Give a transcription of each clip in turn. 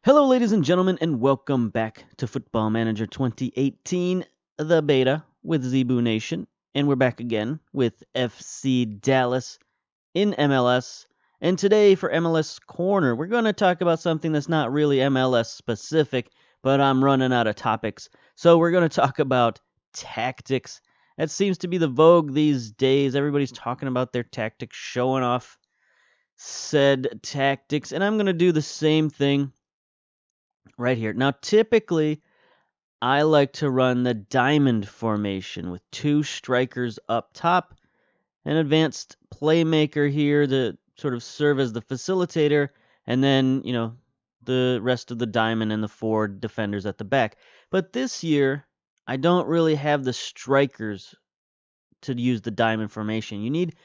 Hello, ladies and gentlemen, and welcome back to Football Manager 2018, the beta with Zebu Nation. And we're back again with FC Dallas in MLS. And today, for MLS Corner, we're going to talk about something that's not really MLS specific, but I'm running out of topics. So we're going to talk about tactics. That seems to be the vogue these days. Everybody's talking about their tactics, showing off said tactics. And I'm going to do the same thing right here. Now, typically, I like to run the diamond formation with two strikers up top, an advanced playmaker here to sort of serve as the facilitator, and then, the rest of the diamond and the four defenders at the back. But this year, I don't really have the strikers to use the diamond formation. You need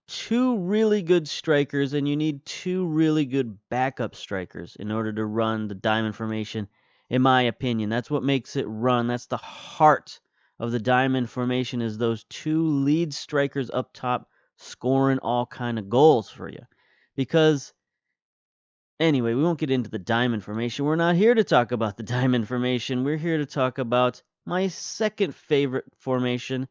two really good strikers and you need two really good backup strikers in order to run the diamond formation, in my opinion. That's what makes it run. That's the heart of the diamond formation, is those two lead strikers up top scoring all kind of goals for you. Because anyway, we won't get into the diamond formation. We're not here to talk about the diamond formation. We're here to talk about my second favorite formation,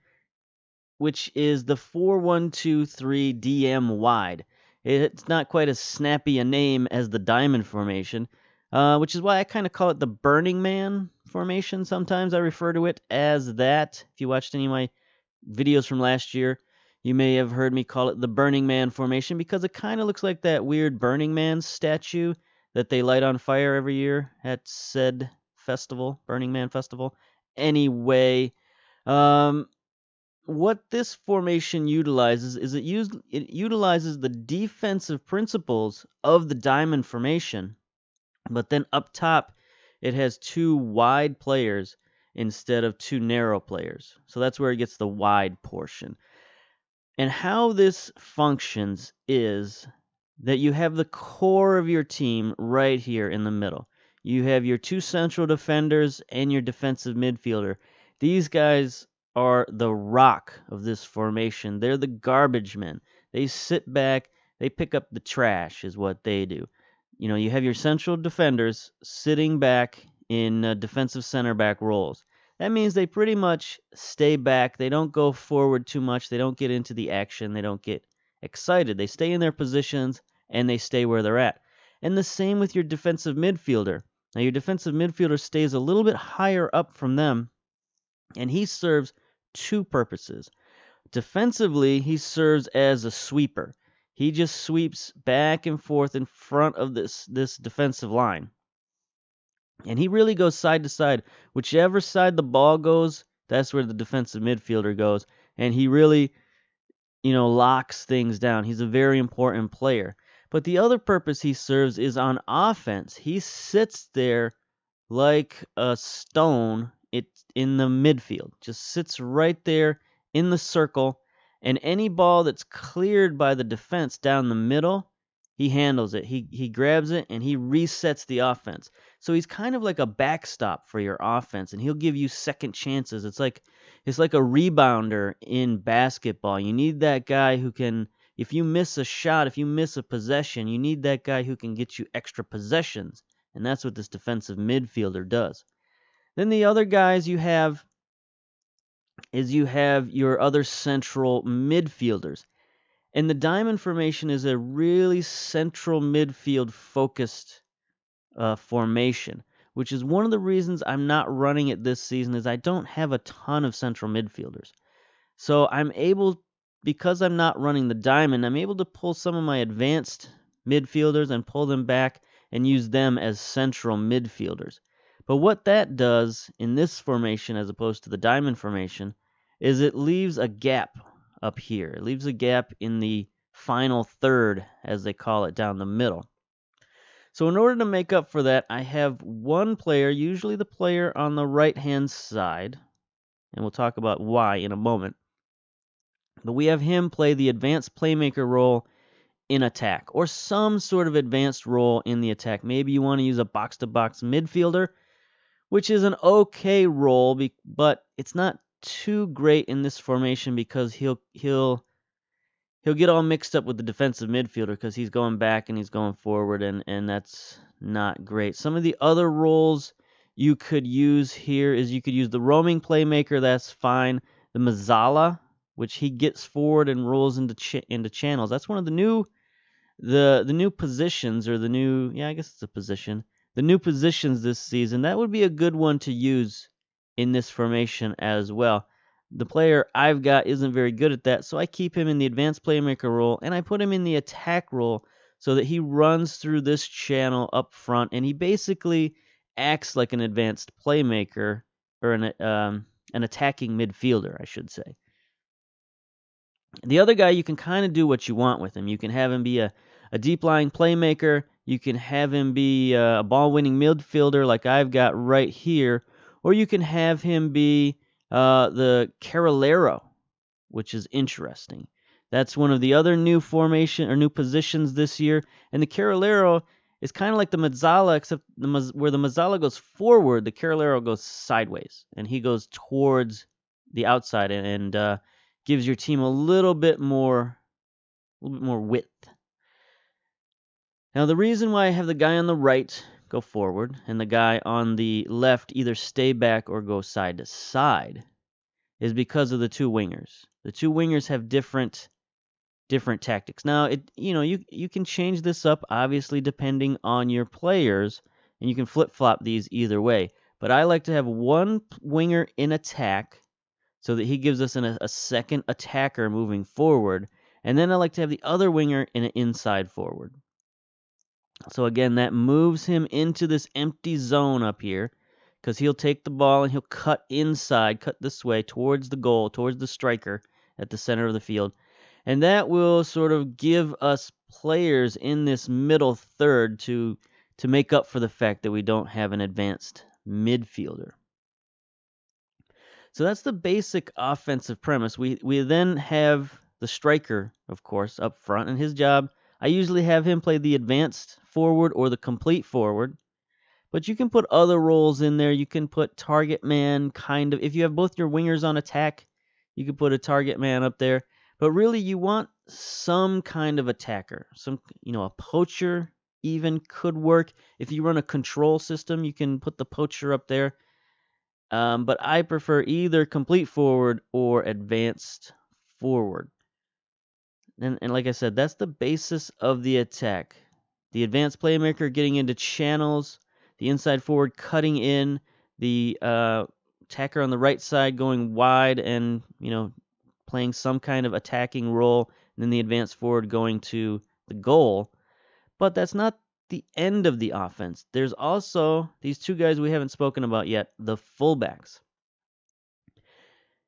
which is the 4-1-2-3 DM wide. It's not quite as snappy a name as the diamond formation, which is why I kind of call it the Burning Man formation. Sometimes I refer to it as that. If you watched any of my videos from last year, you may have heard me call it the Burning Man formation because it kind of looks like that weird Burning Man statue that they light on fire every year at said festival, Burning Man Festival. Anyway, what this formation utilizes is it utilizes the defensive principles of the diamond formation, but then up top it has two wide players instead of two narrow players. So that's where it gets the wide portion. And how this functions is that you have the core of your team right here in the middle. You have your two central defenders and your defensive midfielder. These guys are the rock of this formation. They're the garbage men. They sit back, they pick up the trash, is what they do. You have your central defenders sitting back in defensive center back roles. That means they pretty much stay back. They don't go forward too much. They don't get into the action. They don't get excited. They stay in their positions and they stay where they're at. And the same with your defensive midfielder. Now, your defensive midfielder stays a little bit higher up from them, and he serves two purposes. Defensively, he serves as a sweeper. He just sweeps back and forth in front of this defensive line. And he really goes side to side. Whichever side the ball goes, that's where the defensive midfielder goes. And he really, locks things down. He's a very important player. But the other purpose he serves is on offense. He sits there like a stone in the midfield. Just sits right there in the circle. And any ball that's cleared by the defense down the middle, he handles it. He grabs it and he resets the offense. So he's kind of like a backstop for your offense, and he'll give you second chances. It's like a rebounder in basketball. You need that guy who can, if you miss a shot, if you miss a possession, you need that guy who can get you extra possessions. And that's what this defensive midfielder does. Then the other guys you have your other central midfielders. And the diamond formation is a really central midfield focused formation, which is one of the reasons I'm not running it this season, is I don't have a ton of central midfielders. So because I'm not running the diamond, I'm able to pull some of my advanced midfielders and pull them back and use them as central midfielders. But what that does in this formation, as opposed to the diamond formation, is it leaves a gap up here. It leaves a gap in the final third, as they call it, down the middle. So in order to make up for that, I have one player, usually the player on the right-hand side, and we'll talk about why in a moment. But we have him play the advanced playmaker role in attack, or some sort of advanced role in the attack. Maybe you want to use a box-to-box midfielder, which is an okay role, but it's not too great in this formation because he'll he'll get all mixed up with the defensive midfielder because he's going back and he's going forward, and that's not great. Some of the other roles you could use here is you could use the roaming playmaker. That's fine. The Mazzala, which he gets forward and rolls into channels. That's one of the new new positions, or the new, I guess it's a position. The new positions this season. That would be a good one to use in this formation as well. The player I've got isn't very good at that, so I keep him in the advanced playmaker role, and I put him in the attack role so that he runs through this channel up front, and he basically acts like an advanced playmaker, or an attacking midfielder, I should say. The other guy, you can kind of do what you want with him. You can have him be a deep-lying playmaker. You can have him be a ball-winning midfielder like I've got right here, or you can have him be the Carrilero, which is interesting. That's one of the other new formation or new positions this year. And the Carrilero is kind of like the Mazzala, except where the Mazzala goes forward, the Carrilero goes sideways, and he goes towards the outside and gives your team a little bit more width. Now, the reason why I have the guy on the right go forward and the guy on the left either stay back or go side to side is because of the two wingers. The two wingers have different tactics. Now, you can change this up, obviously, depending on your players, and you can flip-flop these either way. But I like to have one winger in attack so that he gives us a second attacker moving forward, and then I like to have the other winger in an inside forward. So again, that moves him into this empty zone up here, because he'll take the ball and he'll cut inside, cut this way towards the goal, towards the striker at the center of the field. And that will sort of give us players in this middle third to make up for the fact that we don't have an advanced midfielder. So that's the basic offensive premise. We then have the striker, of course, up front, and his job, I usually have him play the advanced forward or the complete forward. But you can put other roles in there. You can put target man, kind of. If you have both your wingers on attack, you can put a target man up there. But really, you want some kind of attacker. A poacher even could work. If you run a control system, you can put the poacher up there. But I prefer either complete forward or advanced forward. And like I said, that's the basis of the attack. The advanced playmaker getting into channels, the inside forward cutting in, the attacker on the right side going wide and, playing some kind of attacking role, and then the advanced forward going to the goal. But that's not the end of the offense. There's also these two guys we haven't spoken about yet, the fullbacks.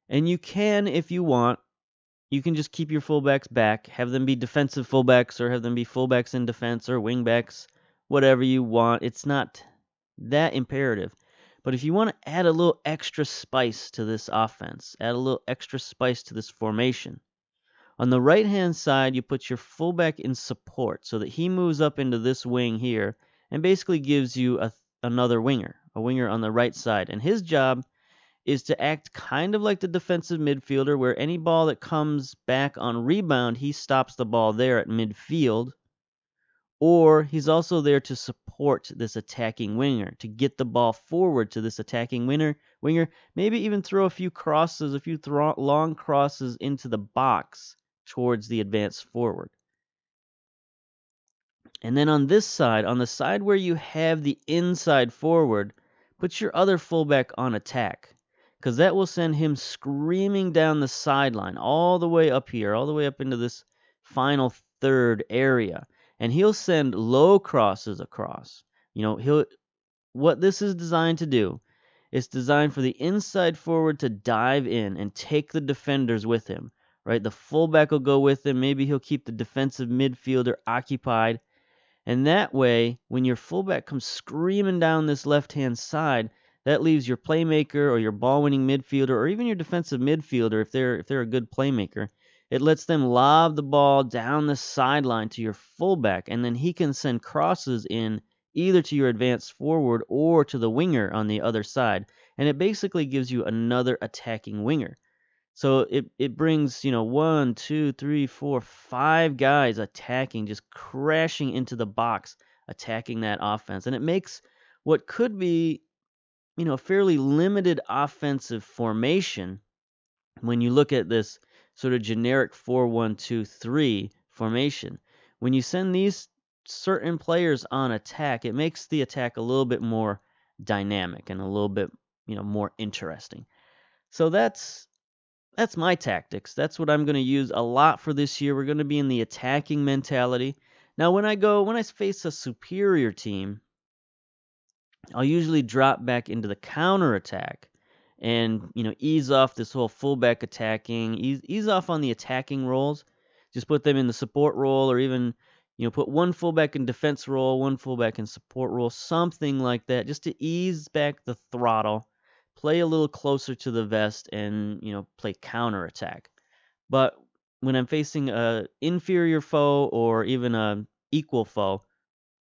And you can, if you want, you can just keep your fullbacks back, have them be defensive fullbacks, or have them be fullbacks in defense, or wingbacks, whatever you want. It's not that imperative. But if you want to add a little extra spice to this offense, add a little extra spice to this formation, on the right-hand side, you put your fullback in support so that he moves up into this wing here and basically gives you another winger, a winger on the right side. And his job is to act kind of like the defensive midfielder, where any ball that comes back on rebound, he stops the ball there at midfield. Or he's also there to support this attacking winger, to get the ball forward to this attacking winger, maybe even throw a few crosses, long crosses into the box towards the advanced forward. And then on this side, on the side where you have the inside forward, put your other fullback on attack, because that will send him screaming down the sideline all the way up here, all the way up into this final third area. And he'll send low crosses across. What this is designed to do, it's designed for the inside forward to dive in and take the defenders with him, right? The fullback will go with him. Maybe he'll keep the defensive midfielder occupied. And that way, when your fullback comes screaming down this left-hand side, that leaves your playmaker or your ball-winning midfielder or even your defensive midfielder, if they're a good playmaker, it lets them lob the ball down the sideline to your fullback, and then he can send crosses in either to your advanced forward or to the winger on the other side. And it basically gives you another attacking winger. So it brings, 1, 2, 3, 4, 5 guys attacking, just crashing into the box, attacking that offense. And it makes what could be, a fairly limited offensive formation when you look at this sort of generic 4-1-2-3 formation. When you send these certain players on attack, it makes the attack a little bit more dynamic and a little bit, more interesting. So that's my tactics. That's what I'm going to use a lot for this year. We're going to be in the attacking mentality. Now, when I face a superior team, I'll usually drop back into the counter attack and, ease off this whole fullback attacking, ease off on the attacking roles. Just put them in the support role, or even, put one fullback in defense role, one fullback in support role, something like that, just to ease back the throttle, play a little closer to the vest, and, play counter attack. But when I'm facing a inferior foe or even a equal foe,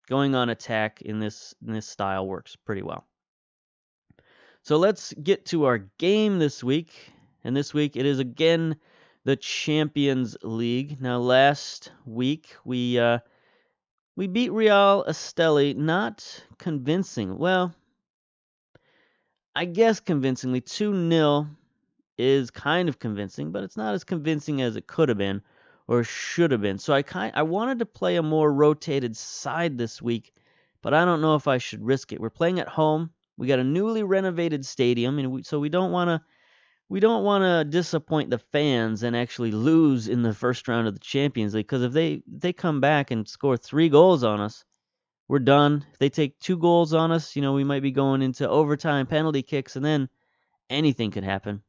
going on attack in this style works pretty well. So let's get to our game this week. And this week it is again the Champions League. Now last week we beat Real Esteli, not convincing. Well, I guess convincingly. 2-0 is kind of convincing, but it's not as convincing as it could have been or should have been. So I wanted to play a more rotated side this week, but I don't know if I should risk it. We're playing at home. We got a newly renovated stadium, and so we don't want to disappoint the fans and actually lose in the first round of the Champions League, because if they come back and score 3 goals on us, we're done. If they take 2 goals on us, we might be going into overtime, penalty kicks, and then anything could happen.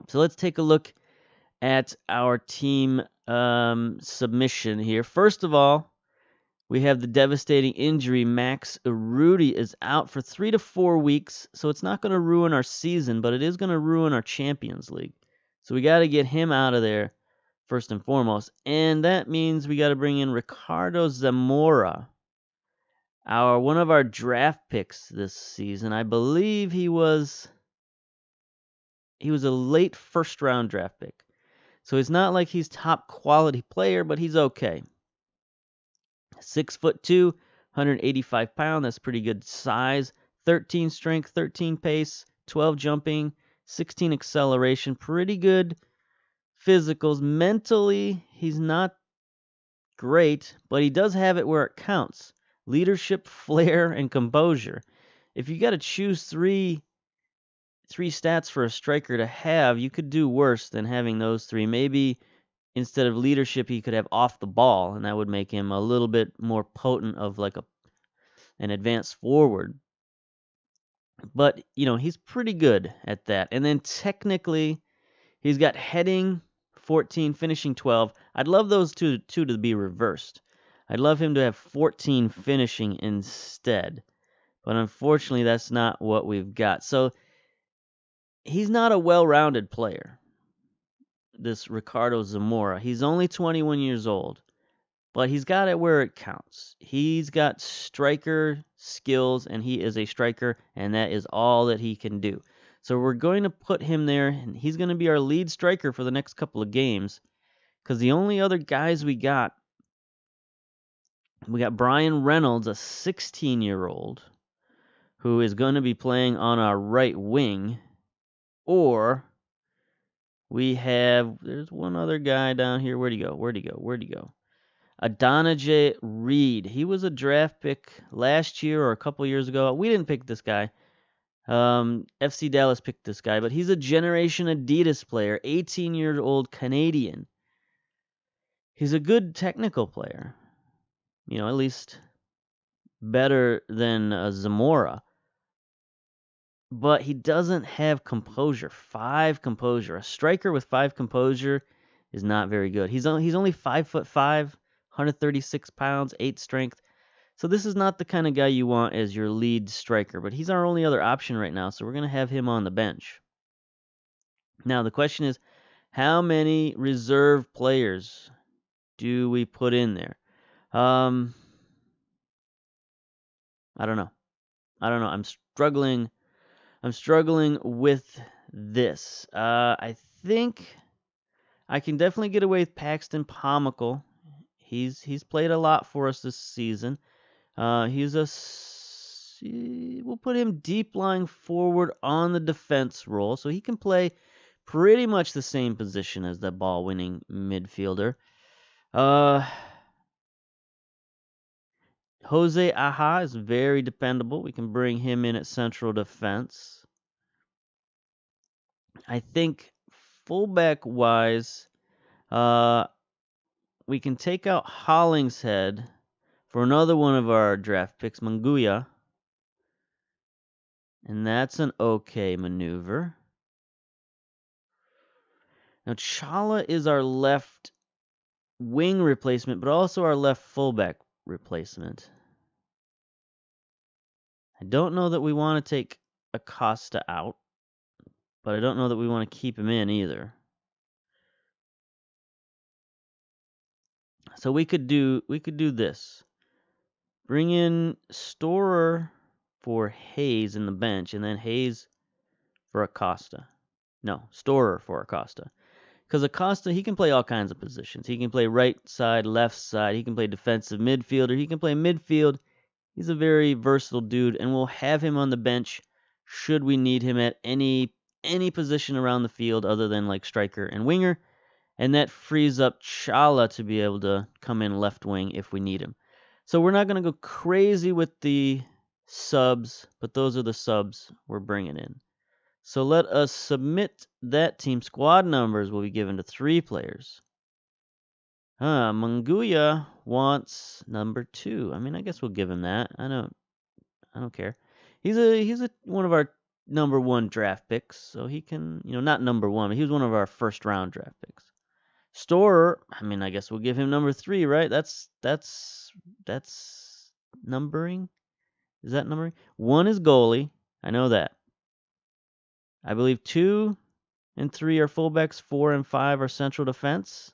So let's take a look at our team submission here. First of all, we have the devastating injury. Max Urruti is out for 3 to 4 weeks, so it's not going to ruin our season, but it is going to ruin our Champions League. So we got to get him out of there first and foremost. And that means we got to bring in Ricardo Zamora, one of our draft picks this season. I believe he was a late first round draft pick. So it's not like he's top quality player, but he's okay. 6'2", 185 pounds. That's pretty good size. 13 strength, 13 pace, 12 jumping, 16 acceleration. Pretty good physicals. Mentally, he's not great, but he does have it where it counts. Leadership, flair, and composure. If you got to choose three stats for a striker to have, you could do worse than having those 3. Maybe instead of leadership, he could have off the ball, and that would make him a little bit more potent of like an advanced forward. But, he's pretty good at that. And then technically, he's got heading 14, finishing 12. I'd love those two to be reversed. I'd love him to have 14 finishing instead. But unfortunately, that's not what we've got. So he's not a well-rounded player, this Ricardo Zamora. He's only 21 years old, but he's got it where it counts. He's got striker skills, and he is a striker, and that is all that he can do. So we're going to put him there, and he's going to be our lead striker for the next couple of games, because the only other guys we got Brian Reynolds, a 16-year-old, who is going to be playing on our right wing, or there's one other guy down here. Where'd he go? Adonijah Reed. He was a draft pick last year or a couple years ago. We didn't pick this guy. FC Dallas picked this guy, but he's a Generation Adidas player, 18-year-old Canadian. He's a good technical player. At least better than Zamora. But he doesn't have composure. 5 composure. A striker with 5 composure is not very good. He's only 5'5", 136 pounds, 8 strength. So this is not the kind of guy you want as your lead striker, but he's our only other option right now, so we're going to have him on the bench. Now the question is, how many reserve players do we put in there? I don't know. I'm struggling with this. I think I can definitely get away with Paxton Pomical. He's played a lot for us this season. We'll put him deep lying forward on the defense role, so he can play pretty much the same position as the ball-winning midfielder. Jose Aja is very dependable. We can bring him in at central defense. I think fullback-wise, we can take out Hollingshead for another one of our draft picks, Manguya. And that's an okay maneuver. Now, Chala is our left wing replacement, but also our left fullback replacement. I don't know that we want to take Acosta out, but I don't know that we want to keep him in either. So we could do this. Bring in Storer for Hayes in the bench, and then Hayes for Acosta. No, Storer for Acosta. Because Acosta, he can play all kinds of positions. He can play right side, left side. He can play defensive midfielder. He can play midfield. He's a very versatile dude, and we'll have him on the bench should we need him at any position around the field other than like striker and winger. And that frees up Chala to be able to come in left wing if we need him. So we're not going to go crazy with the subs, but those are the subs we're bringing in. So let us submit that team. Squad numbers will be given to 3 players. Manguya wants number 2. I mean, I guess we'll give him that. I don't care. He's one of our number 1 draft picks, so he can, not number 1, but he was one of our first round draft picks. Storer, I mean, I guess we'll give him number 3, right? That's numbering. Is that numbering? 1 is goalie. I know that. I believe 2 and 3 are fullbacks, 4 and 5 are central defense.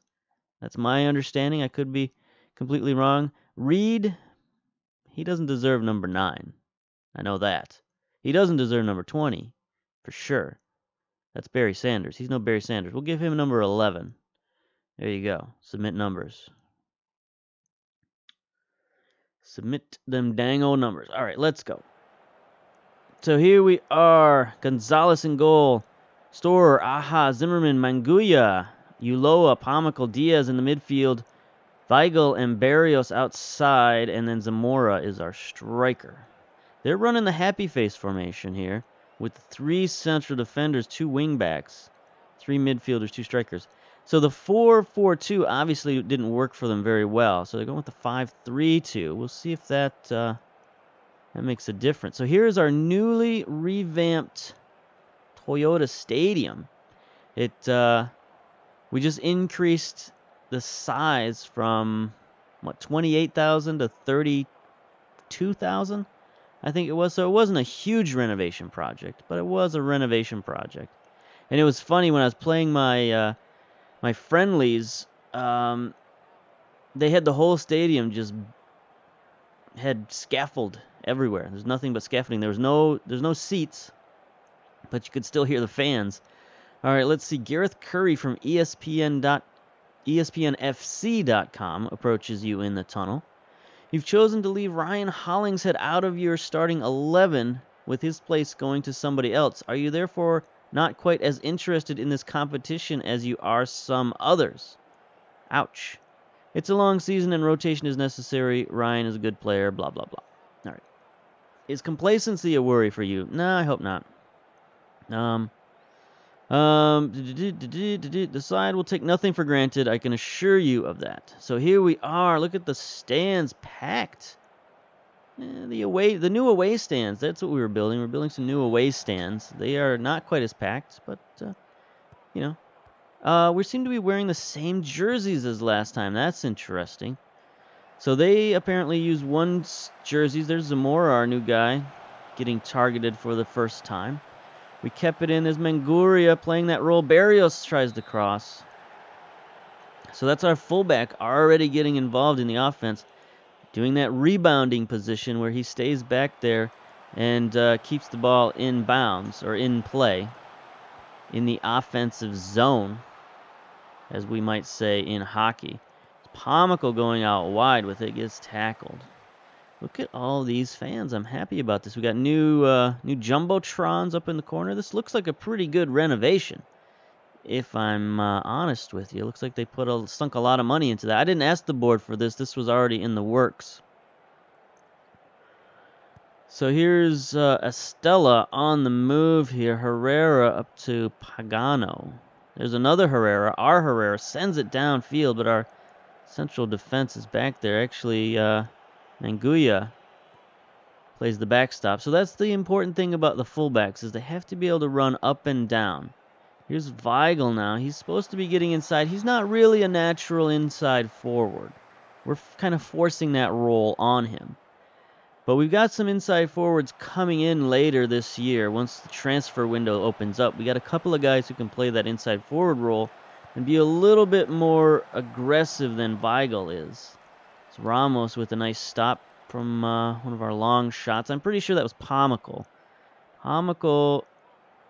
That's my understanding. I could be completely wrong. Reed, he doesn't deserve number 9. I know that. He doesn't deserve number 20, for sure. That's Barry Sanders. He's no Barry Sanders. We'll give him number 11. There you go. Submit numbers. Submit them dang old numbers. All right, let's go. So here we are. Gonzalez in goal. Storer, Aja, Zimmerman, Manguya, Ulloa, Pomical, Diaz in the midfield. Weigel and Barrios outside. And then Zamora is our striker. They're running the happy face formation here with 3 central defenders, 2 wingbacks, 3 midfielders, 2 strikers. So the 4-4-2 obviously didn't work for them very well. So they're going with the 5-3-2. We'll see if that makes a difference. So here's our newly revamped Toyota Stadium. We just increased the size from 28,000 to 32,000, I think it was. So it wasn't a huge renovation project, but it was a renovation project. And it was funny when I was playing my friendlies. They had the whole stadium just had scaffold everywhere. There's nothing but scaffolding. There's no seats, but you could still hear the fans. All right, let's see. Gareth Curry from ESPNFC.com approaches you in the tunnel. You've chosen to leave Ryan Hollingshead out of your starting 11 with his place going to somebody else. Are you therefore not quite as interested in this competition as you are some others? Ouch. It's a long season and rotation is necessary. Ryan is a good player, blah, blah, blah. All right. Is complacency a worry for you? No, I hope not. The side will take nothing for granted. I can assure you of that. So here we are. Look at the stands packed. The new away stands. That's what we were building. We're building some new away stands. They are not quite as packed, but we seem to be wearing the same jerseys as last time. That's interesting. So they apparently use 1 jerseys. There's Zamora, our new guy, getting targeted for the first time. We kept it in as Manguria playing that role. Barrios tries to cross. So that's our fullback already getting involved in the offense, doing that rebounding position where he stays back there and keeps the ball in bounds or in play. in the offensive zone, as we might say in hockey. Pomical going out wide with it, gets tackled. Look at all these fans. I'm happy about this. We got new Jumbotrons up in the corner. This looks like a pretty good renovation, if I'm honest with you. It looks like they sunk a lot of money into that. I didn't ask the board for this. This was already in the works. So here's Estella on the move here. Herrera up to Pagano. There's another Herrera. Our Herrera sends it downfield, but our central defense is back there. Actually, Manguya plays the backstop. So that's the important thing about the fullbacks, is they have to be able to run up and down. Here's Weigel now. He's supposed to be getting inside. He's not really a natural inside forward. We're kind of forcing that role on him. But we've got some inside forwards coming in later this year once the transfer window opens up. We got a couple of guys who can play that inside forward role and be a little bit more aggressive than Weigel is. It's Ramos with a nice stop from one of our long shots. I'm pretty sure that was Pomical. Pomical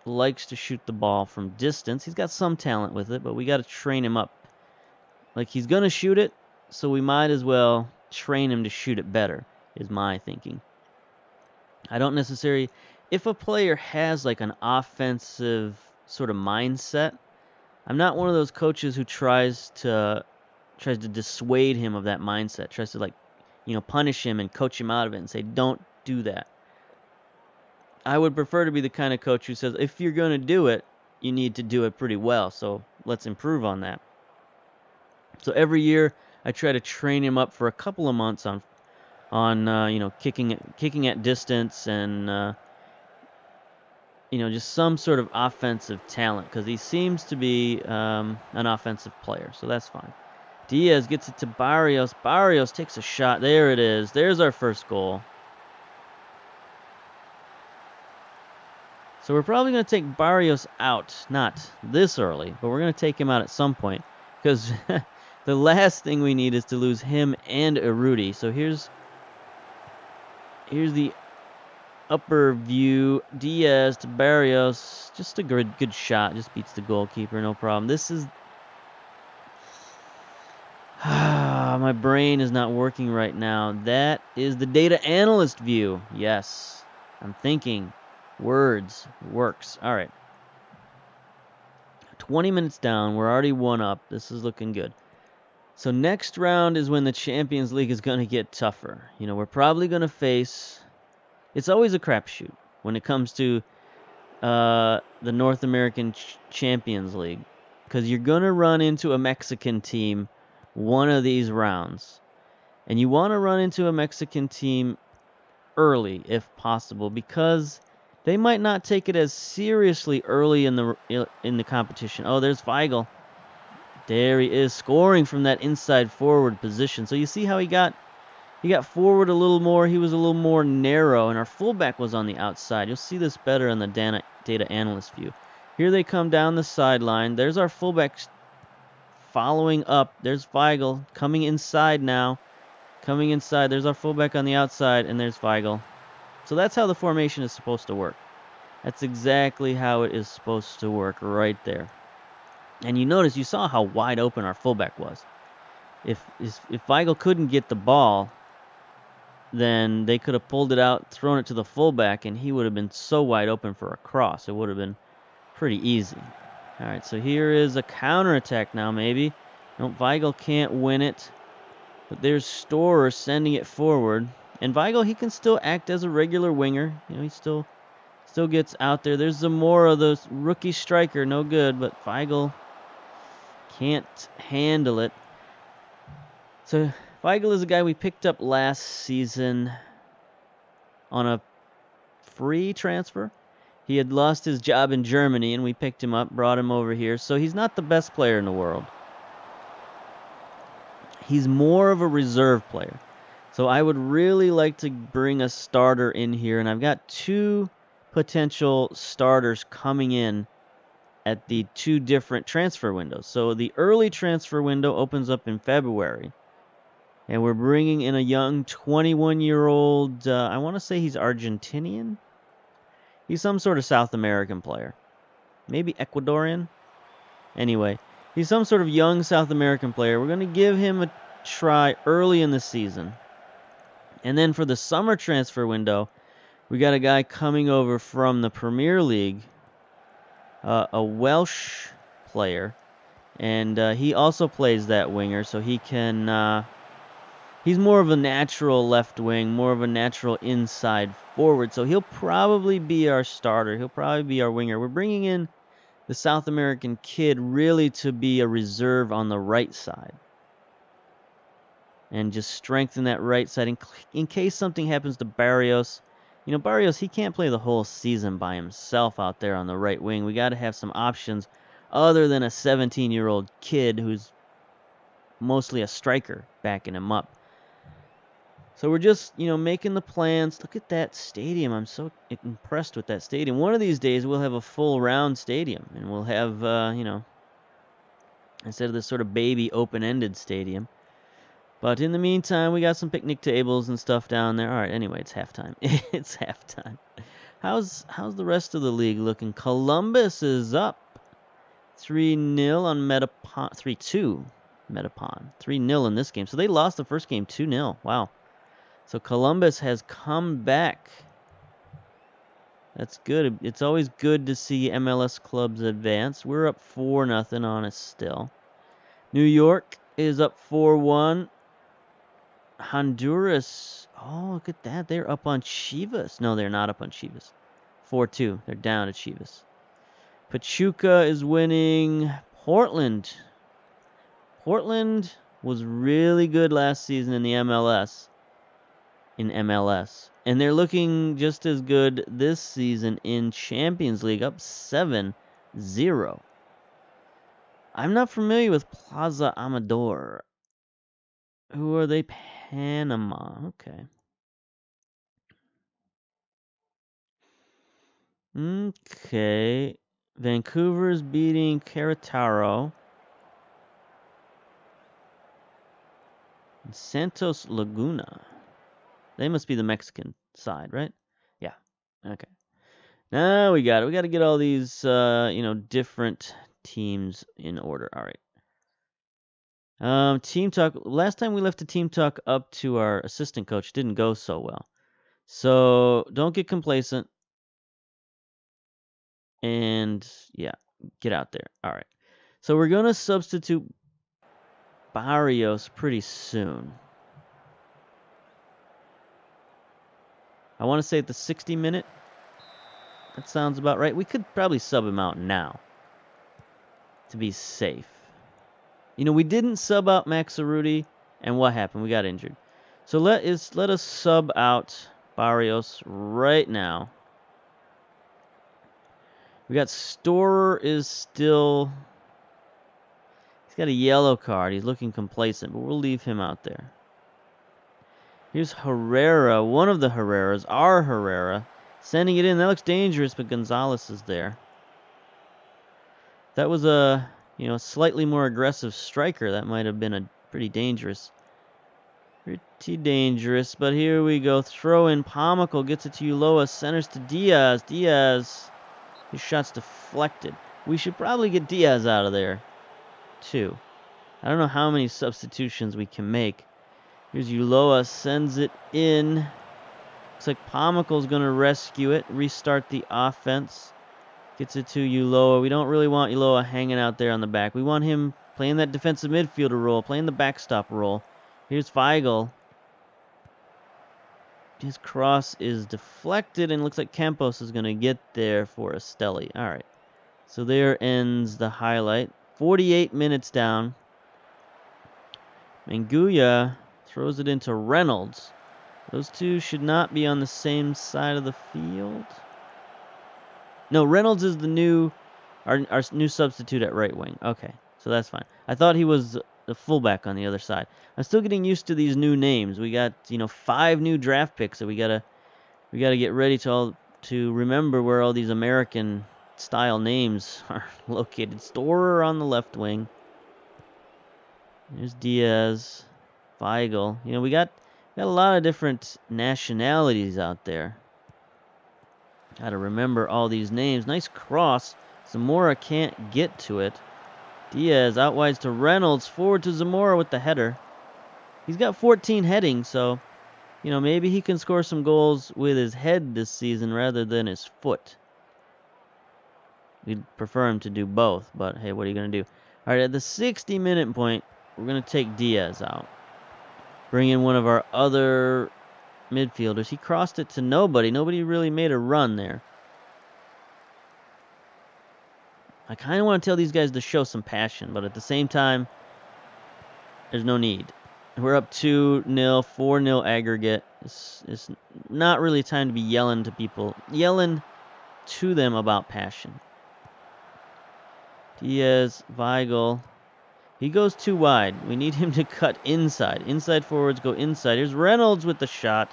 likes to shoot the ball from distance. He's got some talent with it, but we got to train him up. Like, he's going to shoot it, so we might as well train him to shoot it better, is my thinking. I don't necessarily... If a player has, like, an offensive sort of mindset, I'm not one of those coaches who tries to dissuade him of that mindset, tries to, like, punish him and coach him out of it and say, don't do that. I would prefer to be the kind of coach who says, if you're going to do it, you need to do it pretty well, so let's improve on that. So every year, I try to train him up for a couple of months on kicking at distance and just some sort of offensive talent, because he seems to be an offensive player, so that's fine. Diaz gets it to Barrios. Barrios takes a shot. There it is. There's our first goal. So we're probably going to take Barrios out, not this early, but we're going to take him out at some point, because the last thing we need is to lose him and Urruti. So here's the upper view. Diaz to Barrios. Just a good shot. Just beats the goalkeeper, no problem. This is... my brain is not working right now. That is the data analyst view. Yes, I'm thinking. Words. Works. All right. 20 minutes down. We're already 1 up. This is looking good. So next round is when the Champions League is going to get tougher. We're probably going to face... It's always a crapshoot when it comes to the North American Champions League, because you're going to run into a Mexican team one of these rounds. And you want to run into a Mexican team early, if possible, because they might not take it as seriously early in the competition. Oh, there's Weigel. There he is, scoring from that inside forward position. So you see how he got forward a little more. He was a little more narrow, and our fullback was on the outside. You'll see this better in the data analyst view. Here they come down the sideline. There's our fullback following up. There's Weigel coming inside now. Coming inside. There's our fullback on the outside, and there's Weigel. So that's how the formation is supposed to work. That's exactly how it is supposed to work right there. And you saw how wide open our fullback was. If Weigel couldn't get the ball, then they could have pulled it out, thrown it to the fullback, and he would have been so wide open for a cross. It would have been pretty easy. All right, so here is a counterattack now, maybe. No, Weigel can't win it. But there's Storer sending it forward. And Weigel, he can still act as a regular winger. He still gets out there. There's Zamora, the rookie striker, no good. But Weigel can't handle it. So Weigel is a guy we picked up last season on a free transfer. He had lost his job in Germany, and we picked him up, brought him over here. So he's not the best player in the world. He's more of a reserve player. So I would really like to bring a starter in here, and I've got 2 potential starters coming in at the 2 different transfer windows. So the early transfer window opens up in February, and we're bringing in a young 21-year-old, I want to say he's Argentinian. He's some sort of South American player. maybe Ecuadorian. Anyway, he's some sort of young South American player. We're going to give him a try early in the season. And then for the summer transfer window, we got a guy coming over from the Premier League, a Welsh player. And he also plays that winger, so he can... he's more of a natural left wing, more of a natural inside forward. So he'll probably be our starter. He'll probably be our winger. We're bringing in the South American kid really to be a reserve on the right side. And just strengthen that right side in case something happens to Barrios. You know, Barrios, he can't play the whole season by himself out there on the right wing. We got to have some options other than a 17-year-old kid who's mostly a striker backing him up. So we're just, making the plans. Look at that stadium. I'm so impressed with that stadium. One of these days we'll have a full round stadium, and we'll have, instead of this sort of baby open-ended stadium. But in the meantime, we got some picnic tables and stuff down there. All right, anyway, it's halftime. It's halftime. How's the rest of the league looking? Columbus is up 3-0 on Metapon. 3-2 Metapon. 3-0 in this game. So they lost the first game 2-0. Wow. So Columbus has come back. That's good. It's always good to see MLS clubs advance. We're up 4-0 on us still. New York is up 4-1. Honduras, oh, look at that. They're up on Chivas. No, they're not up on Chivas. 4-2. They're down at Chivas. Pachuca is winning. Portland. Portland was really good last season in the MLS. And they're looking just as good this season in Champions League, up 7-0. I'm not familiar with Plaza Amador. Who are they? Panama. Okay. Okay. Vancouver's beating Querétaro. Santos Laguna. They must be the Mexican side, right? Yeah. Okay. Now we got it. We got to get all these, different teams in order. All right. Team talk. Last time we left the team talk up to our assistant coach. Didn't go so well. So don't get complacent. And yeah, get out there. All right. So we're going to substitute Barrios pretty soon. I want to say at the 60-minute. That sounds about right. We could probably sub him out now to be safe. We didn't sub out Max Cerruti, and what happened? We got injured. So let us sub out Barrios right now. We got Storer is still... He's got a yellow card. He's looking complacent, but we'll leave him out there. Here's Herrera, one of the Herreras, our Herrera, sending it in. That looks dangerous, but Gonzalez is there. That was a, slightly more aggressive striker. That might have been pretty dangerous, but here we go. Throw in. Pomical gets it to Ulloa, centers to Diaz. Diaz, his shot's deflected. We should probably get Diaz out of there, too. I don't know how many substitutions we can make. Here's Ulloa, sends it in. Looks like Pomical's going to rescue it, restart the offense. Gets it to Ulloa. We don't really want Ulloa hanging out there on the back. We want him playing that defensive midfielder role, playing the backstop role. Here's Weigl. His cross is deflected, and looks like Campos is going to get there for Esteli. All right. So there ends the highlight. 48 minutes down. Manguya throws it into Reynolds. Those two should not be on the same side of the field. No, Reynolds is our new substitute at right wing. Okay, so that's fine. I thought he was the fullback on the other side. I'm still getting used to these new names. We got 5 new draft picks that we gotta get ready to remember where all these American style names are located. Storer on the left wing. There's Diaz, Weigl. We got a lot of different nationalities out there. Got to remember all these names. Nice cross. Zamora can't get to it. Diaz out wides to Reynolds, forward to Zamora with the header. He's got 14 heading, so, you know, maybe he can score some goals with his head this season rather than his foot. We'd prefer him to do both, but hey, what are you going to do? All right, at the 60-minute point, we're going to take Diaz out. Bring in one of our other midfielders. He crossed it to nobody. Nobody really made a run there. I kind of want to tell these guys to show some passion, but at the same time, there's no need. We're up 2-0, 4-0 aggregate. It's not really time to be yelling to people, yelling to them about passion. Diaz, Weigl. He goes too wide. We need him to cut inside. Inside forwards go inside. Here's Reynolds with the shot.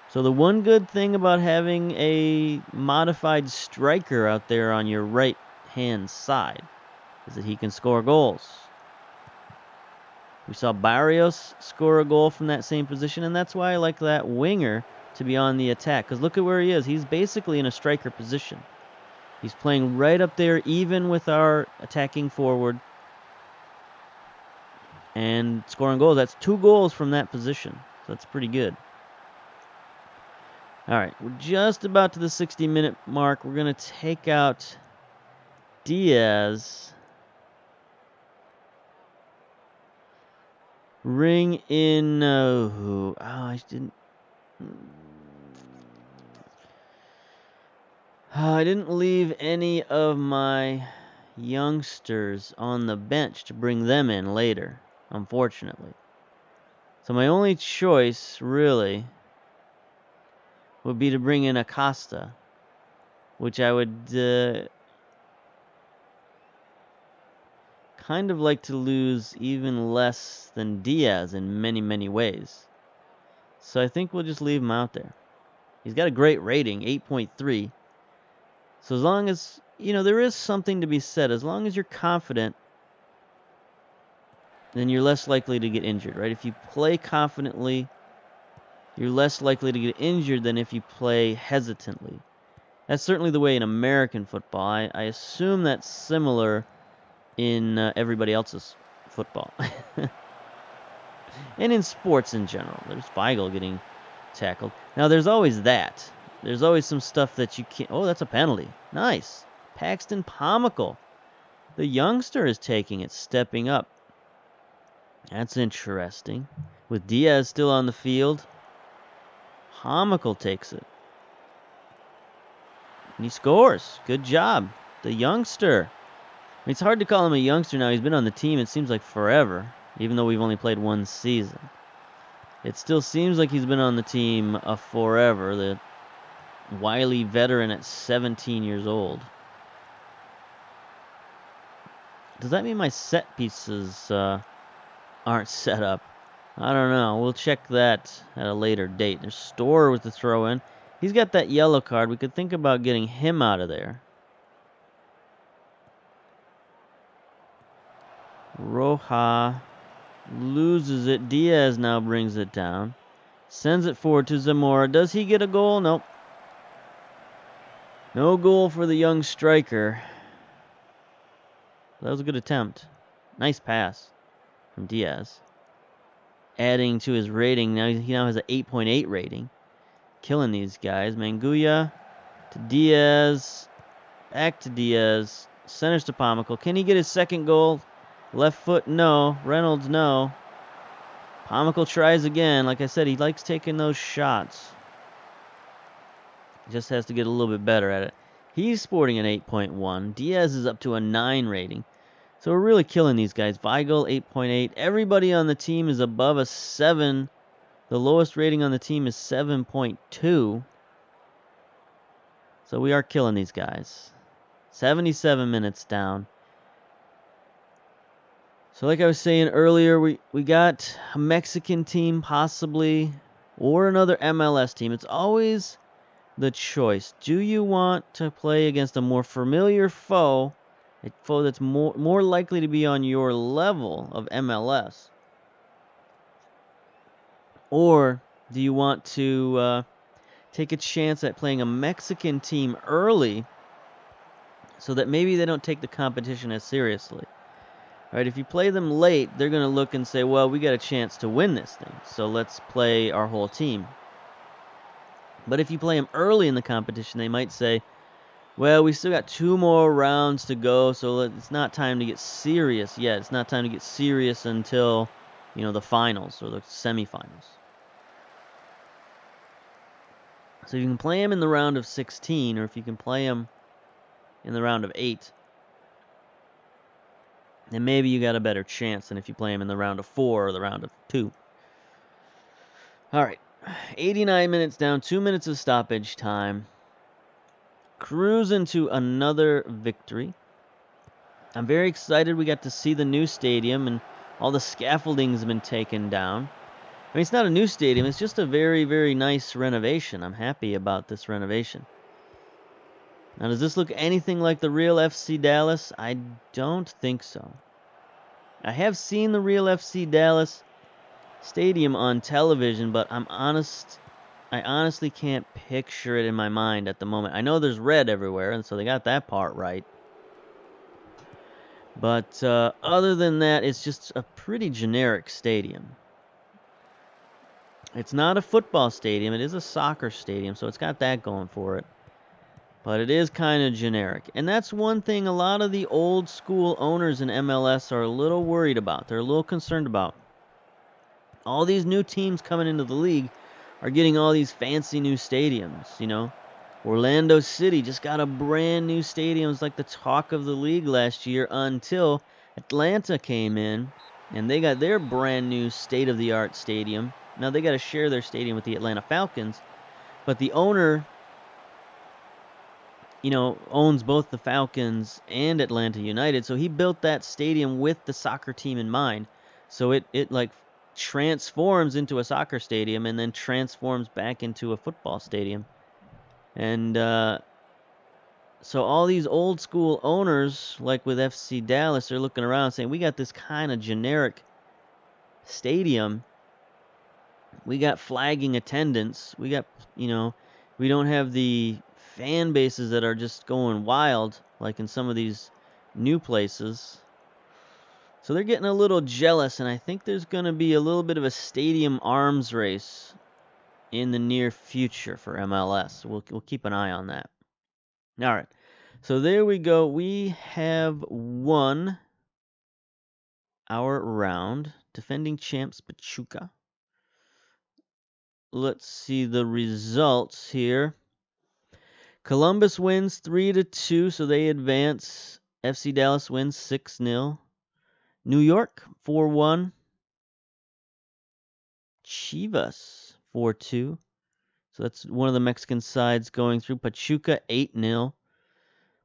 So the one good thing about having a modified striker out there on your right-hand side is that he can score goals. We saw Barrios score a goal from that same position, and that's why I like that winger to be on the attack. Because look at where he is. He's basically in a striker position. He's playing right up there, even with our attacking forward, and scoring goals. That's 2 goals from that position. So that's pretty good. All right, we're just about to the 60-minute mark. We're going to take out Diaz. Ring in... I didn't... I didn't leave any of my youngsters on the bench to bring them in later, unfortunately. So my only choice, really, would be to bring in Acosta, which I would kind of like to lose even less than Diaz in many, many ways. So I think we'll just leave him out there. He's got a great rating, 8.3. So as long as, you know, there is something to be said. As long as you're confident, then you're less likely to get injured, right? If you play confidently, you're less likely to get injured than if you play hesitantly. That's certainly the way in American football. I assume that's similar in everybody else's football. And in sports in general. There's Weigl getting tackled. Now, there's always that. There's always some stuff that you can't... Oh, that's a penalty. Nice. Paxton Pomical. The youngster is taking it, stepping up. That's interesting. With Diaz still on the field, Pomical takes it. And he scores. Good job. The youngster. I mean, it's hard to call him a youngster now. He's been on the team, it seems like forever, even though we've only played 1 season. It still seems like he's been on the team forever. The wily veteran at 17 years old. Does that mean my set pieces aren't set up? I don't know. We'll check that at a later date. There's Storer with the throw in. He's got that yellow card. We could think about getting him out of there. Roja loses it. Diaz now brings it down. Sends it forward to Zamora. Does he get a goal? Nope. No goal for the young striker. That was a good attempt. Nice pass from Diaz. Adding to his rating. Now he now has an 8.8 rating. Killing these guys. Manguya to Diaz. Back to Diaz. Centers to Pomical. Can he get his second goal? Left foot, no. Reynolds, no. Pomical tries again. Like I said, he likes taking those shots. Just has to get a little bit better at it. He's sporting an 8.1. Diaz is up to a 9 rating. So we're really killing these guys. Weigl, 8.8. Everybody on the team is above a 7. The lowest rating on the team is 7.2. So we are killing these guys. 77 minutes down. So like I was saying earlier, we got a Mexican team possibly, or another MLS team. It's always the choice. Do you want to play against a more familiar foe, a foe that's more likely to be on your level of MLS? Or do you want to take a chance at playing a Mexican team early so that maybe they don't take the competition as seriously. Right? If you play them late, they're going to look and say, well, we got a chance to win this thing, so let's play our whole team. But if you play them early in the competition, they might say, well, we still got 2 more rounds to go, so it's not time to get serious yet. It's not time to get serious until, the finals or the semifinals. So you can play them in the round of 16, or if you can play them in the round of 8, then maybe you got a better chance than if you play them in the round of 4 or the round of 2. All right, 89 minutes down, 2 minutes of stoppage time. Cruising to another victory. I'm very excited we got to see the new stadium, and all the scaffolding's been taken down. I mean, it's not a new stadium, it's just a very, very nice renovation. I'm happy about this renovation. Now, does this look anything like the real FC Dallas? I don't think so. I have seen the real FC Dallas stadium on television, but I honestly can't picture it in my mind at the moment. I know there's red everywhere, and so they got that part right. But other than that, it's just a pretty generic stadium. It's not a football stadium. It is a soccer stadium, so it's got that going for it. But it is kind of generic. And that's one thing a lot of the old school owners in MLS are a little worried about. They're a little concerned about. All these new teams coming into the league are getting all these fancy new stadiums, Orlando City just got a brand new stadium. It's like the talk of the league last year until Atlanta came in and they got their brand new state-of-the-art stadium. Now they got to share their stadium with the Atlanta Falcons, but the owner, owns both the Falcons and Atlanta United, so he built that stadium with the soccer team in mind. So it like transforms into a soccer stadium and then transforms back into a football stadium. And so all these old school owners, like with FC Dallas, are looking around saying, we got this kind of generic stadium. We got flagging attendance. We got, we don't have the fan bases that are just going wild like in some of these new places. So they're getting a little jealous, and I think there's going to be a little bit of a stadium arms race in the near future for MLS. We'll keep an eye on that. All right. So there we go. We have won our round. Defending champs Pachuca. Let's see the results here. Columbus wins 3-2, so they advance. FC Dallas wins 6-0. New York 4-1. Chivas 4-2. So that's one of the Mexican sides going through. Pachuca 8-0.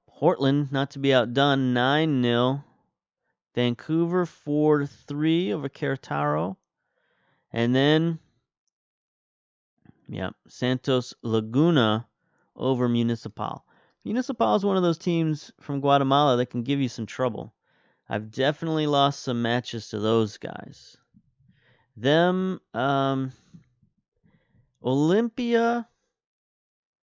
Portland, not to be outdone, 9-0. Vancouver 4-3 over Querétaro. And then, Santos Laguna over Municipal. Municipal is one of those teams from Guatemala that can give you some trouble. I've definitely lost some matches to those guys. Them, Olympia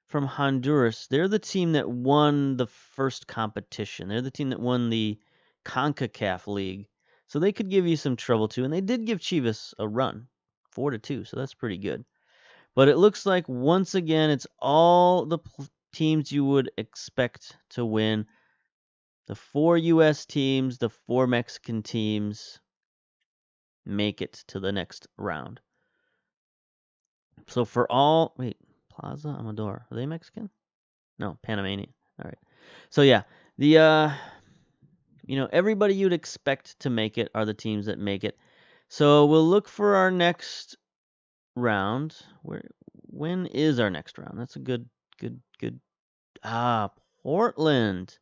from Honduras, they're the team that won the first competition. They're the team that won the CONCACAF League. So they could give you some trouble too. And they did give Chivas a run, 4-2. So that's pretty good. But it looks like once again, it's all the teams you would expect to win. The 4 U.S. teams, the 4 Mexican teams make it to the next round. So for all, Plaza Amador, are they Mexican? No, Panamanian. All right. So yeah, the everybody you'd expect to make it are the teams that make it. So we'll look for our next round. When is our next round? That's a good. Portland.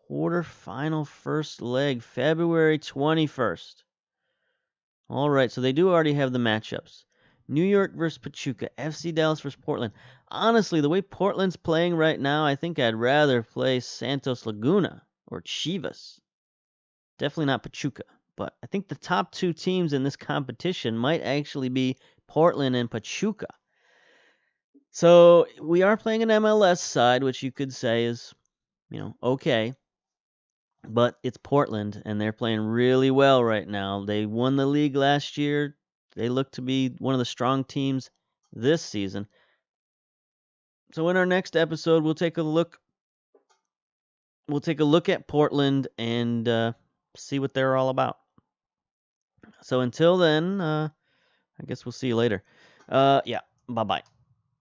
Quarterfinal first leg, February 21st. All right, so they do already have the matchups. New York versus Pachuca, FC Dallas versus Portland. Honestly, the way Portland's playing right now, I think I'd rather play Santos Laguna or Chivas. Definitely not Pachuca. But I think the top 2 teams in this competition might actually be Portland and Pachuca. So we are playing an MLS side, which you could say is okay. But it's Portland, and they're playing really well right now. They won the league last year. They look to be one of the strong teams this season. So in our next episode, we'll take a look. We'll take a look at Portland and see what they're all about. So until then, I guess we'll see you later. Yeah. Bye bye.